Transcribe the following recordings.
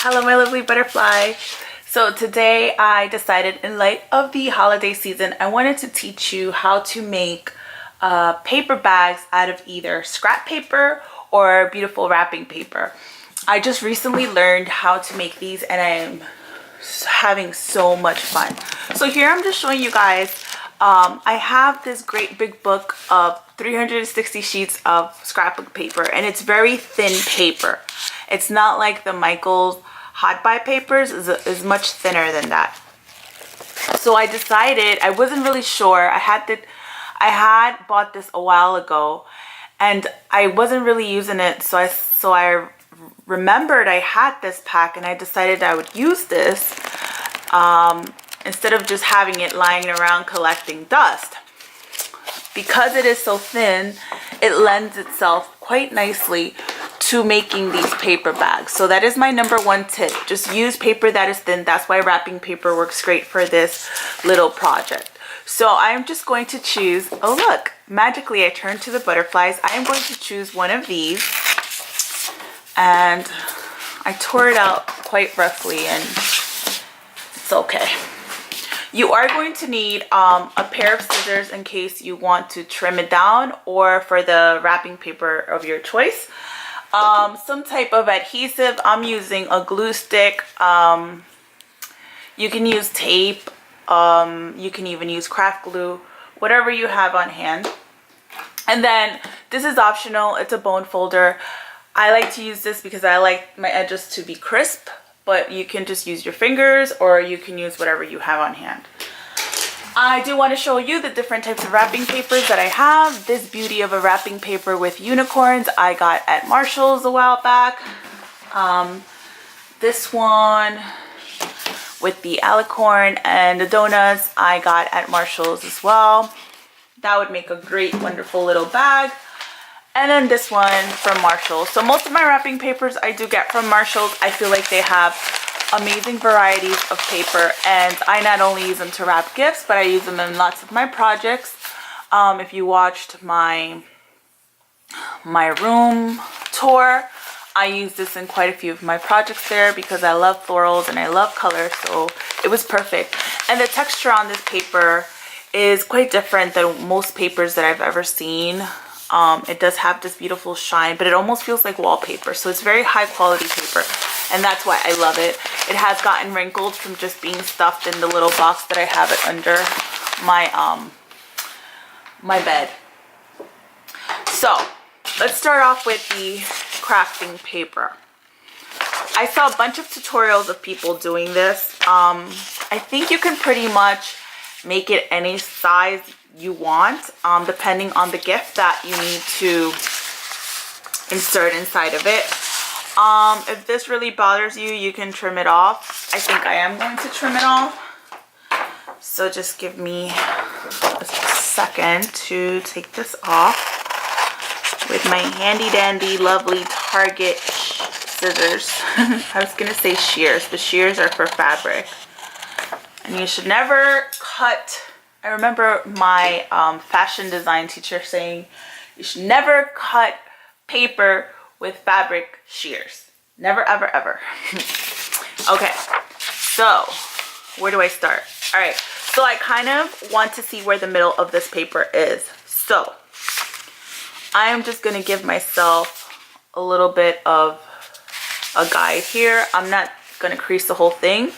Hello, my lovely butterfly. So today I decided, in light of the holiday season, I wanted to teach you how to make paper bags out of either scrap paper or beautiful wrapping paper. I just recently learned how to make these and I'm having so much fun. So here I'm just showing you guys, I have this great big book of 360 sheets of scrapbook paper, and it's very thin paper. It's not like the Michaels hot buy papers, is much thinner than that. So I decided, I wasn't really sure, I had bought this a while ago and I wasn't really using it, so I remembered I had this pack and I decided I would use this instead of just having it lying around collecting dust. Because it is so thin, it lends itself quite nicely to making these paper bags. So that is my number one tip. Just use paper that is thin. That's why wrapping paper works great for this little project. So I'm just going to choose, oh look, magically I turned to the butterflies. I am going to choose one of these, and I tore it out quite roughly and it's okay. You are going to need a pair of scissors in case you want to trim it down, or for the wrapping paper of your choice. Some type of adhesive. I'm using a glue stick. You can use tape. You can even use craft glue, whatever you have on hand. And then this is optional. It's a bone folder. I like to use this because I like my edges to be crisp, but you can just use your fingers or you can use whatever you have on hand. I do want to show you the different types of wrapping papers that I have. This beauty of a wrapping paper with unicorns I got at Marshall's a while back. This one with the alicorn and the donuts I got at Marshall's as well. That would make a great, wonderful little bag. And then this one from Marshall. So most of my wrapping papers I do get from Marshall's. I feel like they have amazing varieties of paper, and I not only use them to wrap gifts, but I use them in lots of my projects. If you watched my room tour, I use this in quite a few of my projects there because I love florals and I love color, so it was perfect. And the texture on this paper is quite different than most papers that I've ever seen. It does have this beautiful shine, but it almost feels like wallpaper. So it's very high quality paper, and that's why I love it. It has gotten wrinkled from just being stuffed in the little box that I have it under my bed. So let's start off with the crafting paper. I saw a bunch of tutorials of people doing this. I think you can pretty much make it any size you want, depending on the gift that you need to insert inside of it. If this really bothers you, you can trim it off. I think I am going to trim it off. So just give me a second to take this off with my handy dandy lovely Target scissors. I was gonna say shears, but shears are for fabric. And you should never cut. I remember my fashion design teacher saying you should never cut paper with fabric shears. Never, ever, ever. Okay, so where do I start? All right, so I kind of want to see where the middle of this paper is. So I am just gonna give myself a little bit of a guide here. I'm not gonna crease the whole thing.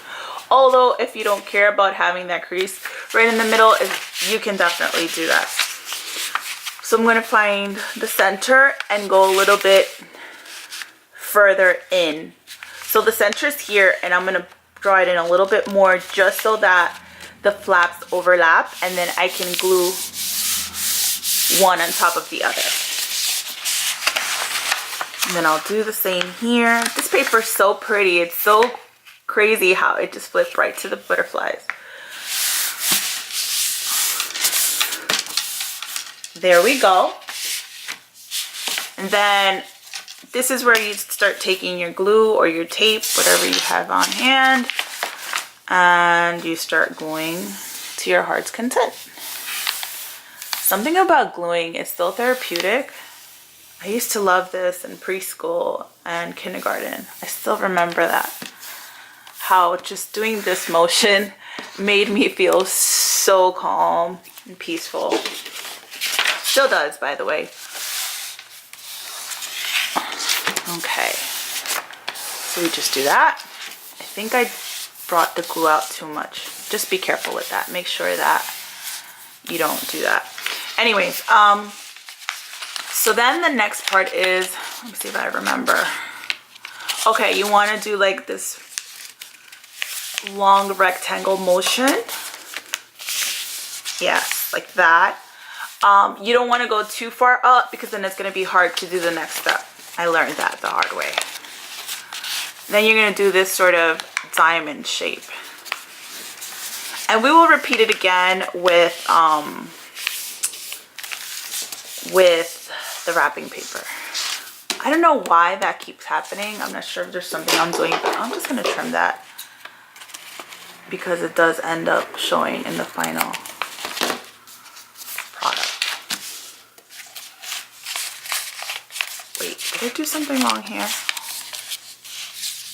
Although if you don't care about having that crease right in the middle, you can definitely do that. So I'm going to find the center and go a little bit further in. So the center is here, and I'm going to draw it in a little bit more just so that the flaps overlap, and then I can glue one on top of the other. And then I'll do the same here. This paper is so pretty. It's so crazy how it just flipped right to the butterflies. There we go. And then this is where you start taking your glue or your tape, whatever you have on hand, and you start gluing to your heart's content. Something about gluing is so therapeutic. I used to love this in preschool and kindergarten. I still remember that. how just doing this motion made me feel so calm and peaceful. Still does, by the way. Okay, so we just do that. I think I brought the glue out too much. Just be careful with that. Make sure that you don't do that. Anyways, so then the next part is, let me see if I remember. Okay, you want to do like this long rectangle motion. Yes, like that. You don't want to go too far up because then it's going to be hard to do the next step. I learned that the hard way. Then you're going to do this sort of diamond shape. And we will repeat it again with the wrapping paper. I don't know why that keeps happening. I'm not sure if there's something I'm doing, but I'm just going to trim that because it does end up showing in the final product. Wait, did I do something wrong here?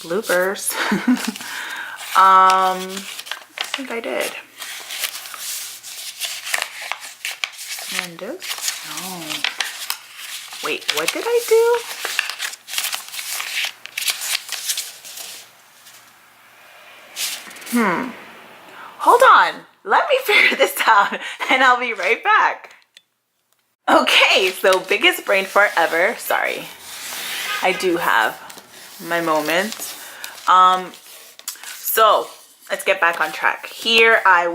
Bloopers. I think I did. And this? No. Wait, what did I do? Hold on. Let me figure this out and I'll be right back. Okay, so biggest brain fart ever. Sorry. I do have my moments. So let's get back on track. Here I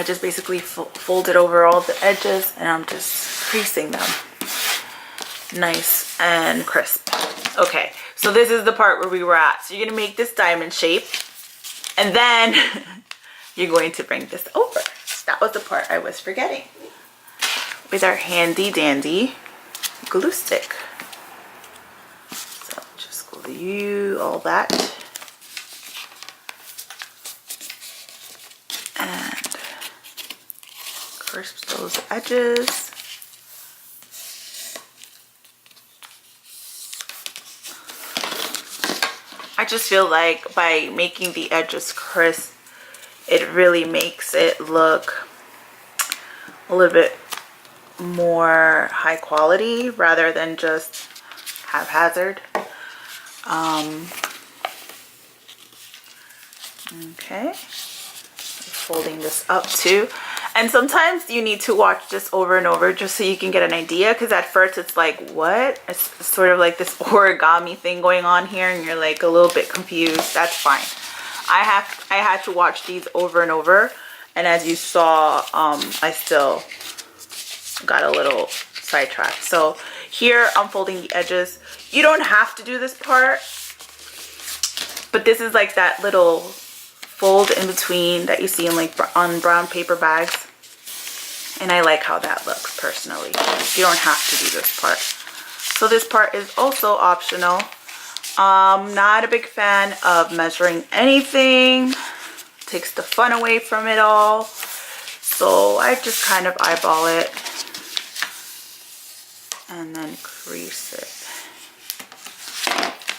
just basically folded over all the edges and I'm just creasing them nice and crisp. Okay, so this is the part where we were at. So you're gonna make this diamond shape and then you're going to bring this over. That was the part I was forgetting. With our handy dandy glue stick. So just glue all that. And crisp those edges. I just feel like by making the edges crisp, it really makes it look a little bit more high quality rather than just haphazard. Okay, folding this up too. And sometimes you need to watch this over and over just so you can get an idea, because at first it's like, what? It's sort of like this origami thing going on here and you're like a little bit confused. That's fine. I had to watch these over and over, and as you saw, I still got a little sidetracked. So here I'm folding the edges. You don't have to do this part, but this is like that little fold in between that you see in like on brown paper bags, and I like how that looks personally. You don't have to do this part. So this part is also optional. Not a big fan of measuring anything. Takes the fun away from it all. So I just kind of eyeball it and then crease it.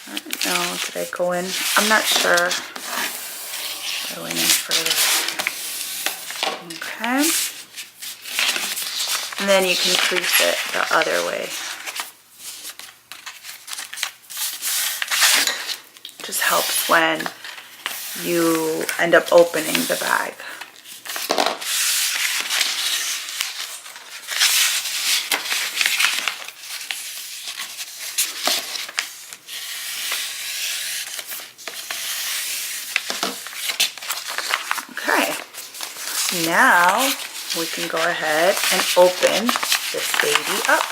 I don't know, did I go in? I'm not sure. I went in further. Okay. And then you can crease it the other way. Just helps when you end up opening the bag. Okay, now we can go ahead and open this baby up.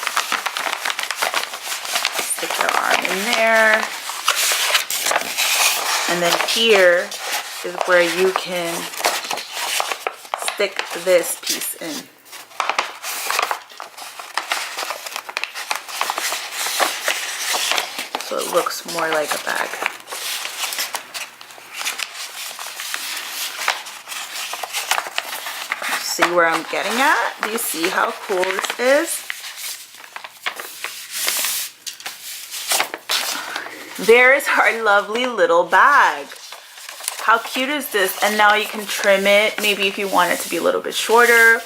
Stick your arm in there. And then here is where you can stick this piece in. So it looks more like a bag. See where I'm getting at? Do you see how cool this is? there is our lovely little bag. How cute is this? And now you can trim it, maybe if you want it to be a little bit shorter,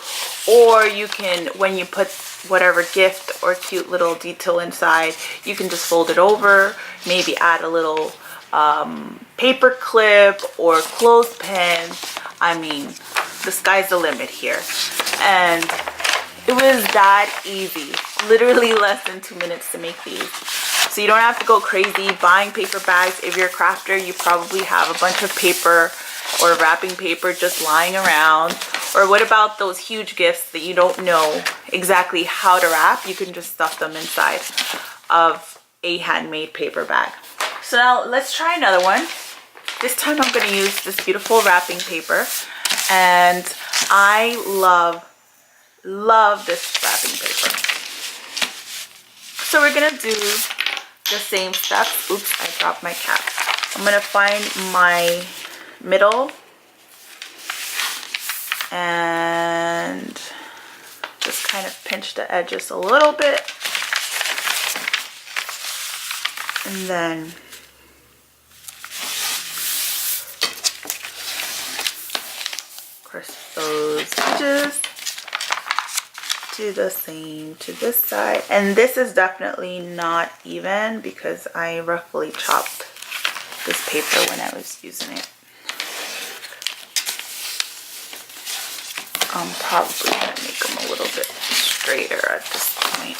or you can, when you put whatever gift or cute little detail inside, you can just fold it over, maybe add a little paper clip or clothespin. I mean, the sky's the limit here. And it was that easy, literally less than 2 minutes to make these. So you don't have to go crazy buying paper bags. If you're a crafter, you probably have a bunch of paper or wrapping paper just lying around. Or what about those huge gifts that you don't know exactly how to wrap? You can just stuff them inside of a handmade paper bag. So now let's try another one. This time I'm going to use this beautiful wrapping paper. And I love this wrapping paper. So we're going to do the same steps. Oops, I dropped my cap. I'm going to find my middle and just kind of pinch the edges a little bit, and then press those edges. Do the same to this side, and this is definitely not even because I roughly chopped this paper when I was using it. I'm probably gonna make them a little bit straighter at this point.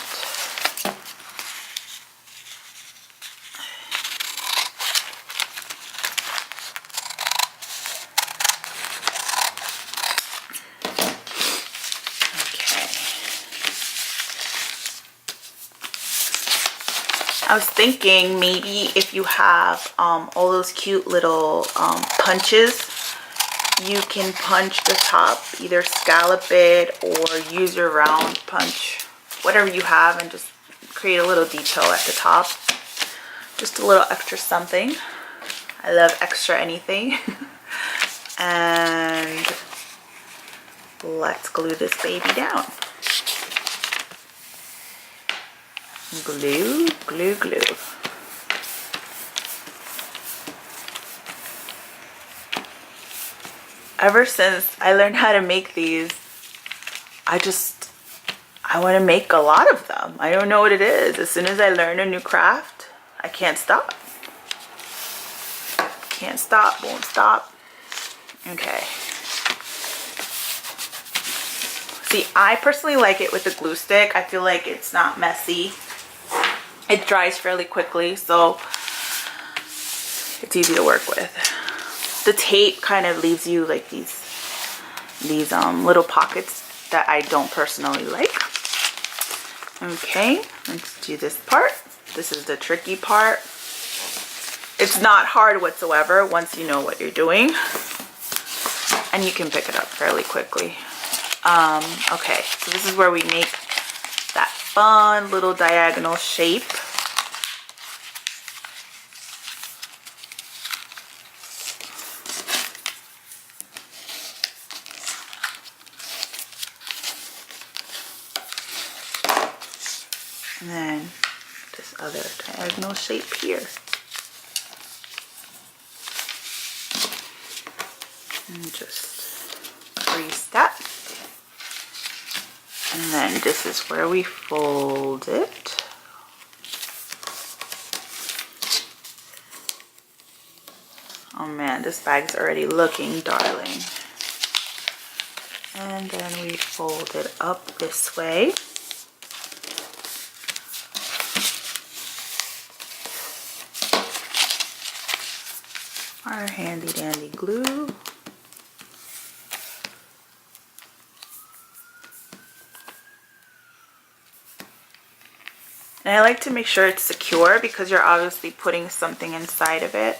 I was thinking maybe if you have all those cute little punches, you can punch the top, either scallop it or use your round punch, whatever you have, and just create a little detail at the top. Just a little extra something. I love extra anything. And let's glue this baby down. Glue, glue, glue. Ever since I learned how to make these, I want to make a lot of them. I don't know what it is. As soon as I learn a new craft, I can't stop. Can't stop, won't stop. Okay. See, I personally like it with the glue stick. I feel like it's not messy. It dries fairly quickly, so it's easy to work with. The tape kind of leaves you like these little pockets that I don't personally like. Okay, let's do this part. This is the tricky part. It's not hard whatsoever once you know what you're doing, and you can pick it up fairly quickly. Okay, so this is where we make that fun little diagonal shape. And then this other diagonal shape here. And just crease that. And then this is where we fold it. Oh man, this bag's already looking darling. And then we fold it up this way. Our handy dandy glue. And I like to make sure it's secure because you're obviously putting something inside of it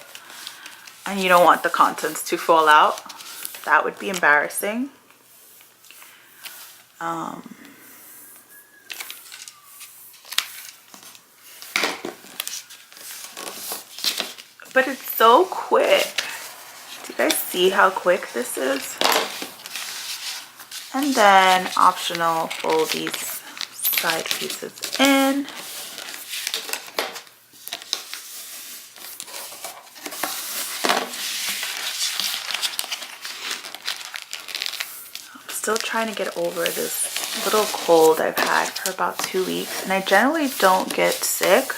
and you don't want the contents to fall out. That would be embarrassing. But it's so quick. Do you guys see how quick this is? And then optional, fold these side pieces in. still trying to get over this little cold I've had for about 2 weeks, and I generally don't get sick.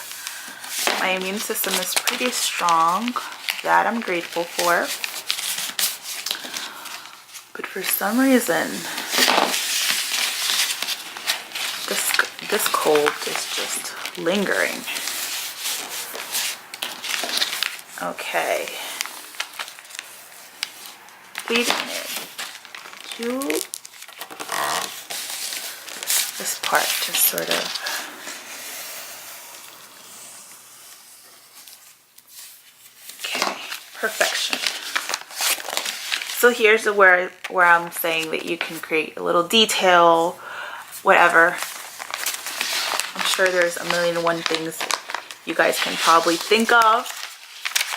My immune system is pretty strong. That I'm grateful for. But for some reason, this cold is just lingering. Okay. Wait a minute. This part just sort of. Okay, perfection. So here's where I'm saying that you can create a little detail, whatever. I'm sure there's a million and one things you guys can probably think of.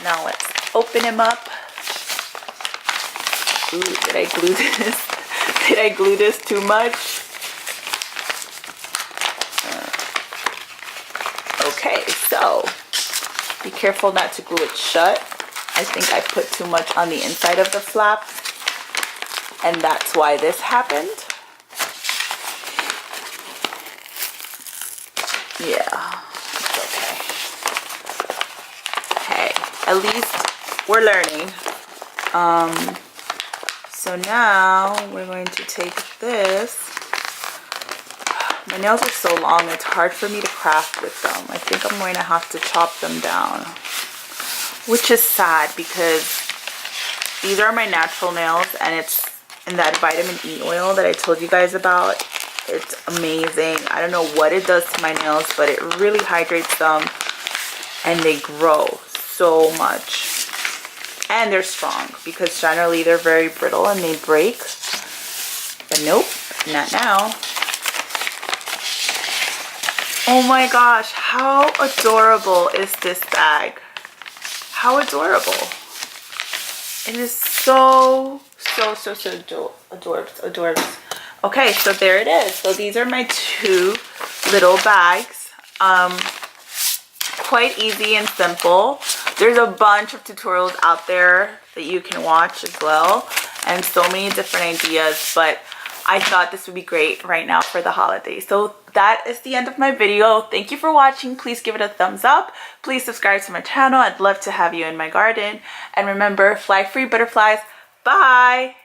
Now let's open him up. Ooh, did I glue this? Did I glue this too much? Okay, so be careful not to glue it shut. I think I put too much on the inside of the flap, and that's why this happened. Yeah, it's okay. Hey, at least we're learning. So now we're going to take this. My nails are so long, it's hard for me to craft with them. I think I'm going to have to chop them down. Which is sad because these are my natural nails, and it's in that vitamin E oil that I told you guys about. It's amazing. I don't know what it does to my nails, but it really hydrates them, and they grow so much. And they're strong because generally they're very brittle and they break. But nope, not now. Oh my gosh, how adorable is this bag? How adorable. It is so adorbs. Okay, so there it is. So these are my 2 little bags. Quite easy and simple. There's a bunch of tutorials out there that you can watch as well, and so many different ideas, but I thought this would be great right now for the holidays. So that is the end of my video. Thank you for watching. Please give it a thumbs up. Please subscribe to my channel. I'd love to have you in my garden. And remember, fly free butterflies. Bye.